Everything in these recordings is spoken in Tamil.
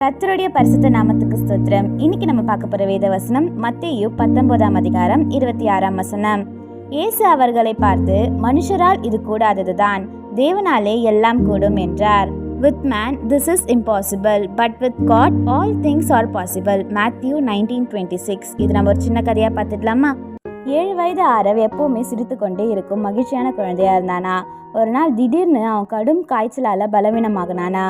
கர்த்தருடைய பரிசுத்த நாமத்துக்கு ஸ்தோத்திரம். இன்னைக்கு நம்ம பார்க்க போற வேத வசனம் மத்தேயு 19 அதிகாரம் 26 வசனம். இயேசு அவர்களை பார்த்து, மனுஷரால் இது கூடாததுதான், தேவனாலே எல்லாம் கூடும் என்றார். With man this is impossible, but with God all things are possible. Matthew 19:26. இது நம்ம ஒரு சின்ன கதையா பார்த்துடலாமா? 7 வயது ஆரவ் எப்பவுமே சிரித்து கொண்டே இருக்கும் மகிழ்ச்சியான குழந்தையா இருந்தானா. ஒரு நாள் திடீர்னு அவன் கடும் காய்ச்சலால பலவீனமாகனானா.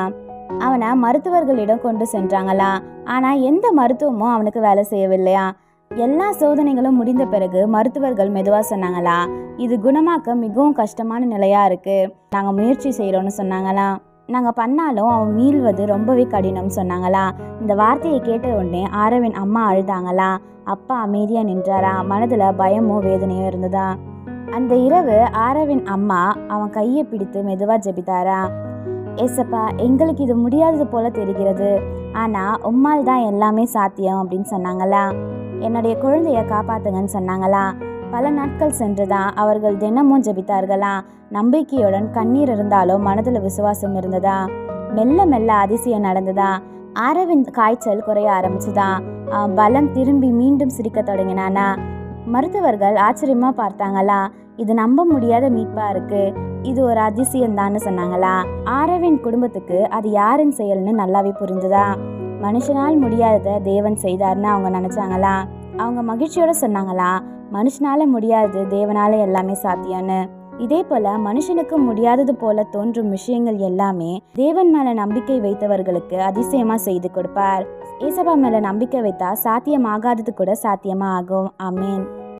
அவனை மருத்துவர்களிடம் கொண்டு சென்றாங்களாம். ஆனா எந்த மருத்துவமும் அவனுக்கு வேலை செய்யவில்லையா. எல்லா சோதனைகளும் முடிந்த பிறகு மருத்துவர்கள் மெதுவா சொன்னாங்களா, இது குணமாக்க மிகவும் கஷ்டமான நிலையா இருக்கு, நாங்க முயற்சி செய்யறோம்னு சொன்னாங்களாம். நாங்க பண்ணாலும் அவன் மீள்வது ரொம்பவே கடினம் சொன்னாங்களா. இந்த வார்த்தையை கேட்ட உடனே ஆரவின் அம்மா அழுதாங்களா. அப்பா அமைதியா நின்றாரா. மனதுல பயமும் வேதனையும் இருந்ததா. அந்த இரவு ஆரவின் அம்மா அவன் கையை பிடித்து மெதுவா ஜெபித்தாரா. ஏசப்பா, எங்களுக்கு இது முடியாதது போல தெரிகிறது, ஆனா உம்மால் தான் எல்லாமே சாத்தியம் அப்படின்னு சொன்னாங்களா. என்னுடைய குழந்தைய காப்பாத்துங்கன்னு சொன்னாங்களா. பல நாட்கள் சென்றுதான் அவர்கள் தினமும் ஜெபித்தார்களா. நம்பிக்கையுடன் கண்ணீர் இருந்தாலும் மனதுல விசுவாசம் இருந்ததா. மெல்ல மெல்ல அதிசயம் நடந்ததா. ஆரவின் காய்ச்சல் குறைய ஆரம்பிச்சுதா. பலம் திரும்பி மீண்டும் சிரிக்க தொடங்கினானா. மருத்துவர்கள் ஆச்சரியமா பார்த்தாங்களா. இது நம்ப முடியாத மீட்பா இருக்கு, இது ஒரு அதிசயம் தான் சொன்னாங்களா. ஆரவின் குடும்பத்துக்கு அது யாரின் செயல்னு நல்லாவே புரிஞ்சுதா. மனுஷனால் முடியாததை தேவன் செய்தார்னு அவங்க நினைச்சாங்களா. அவங்க மகிழ்ச்சியோட சொன்னாங்களா, மனுஷனால முடியாதது தேவனால எல்லாமே சாத்தியம்னு. இதே போல மனுஷனுக்கு முடியாதது போல தோன்றும் விஷயங்கள் எல்லாமே தேவன் மேல நம்பிக்கை வைத்தவர்களுக்கு அதிசயமா செய்து கொடுப்பார். ஏசப்பா மேல நம்பிக்கை வைத்தா சாத்தியமாகாதது கூட சாத்தியமா ஆகும். ஆமேன்.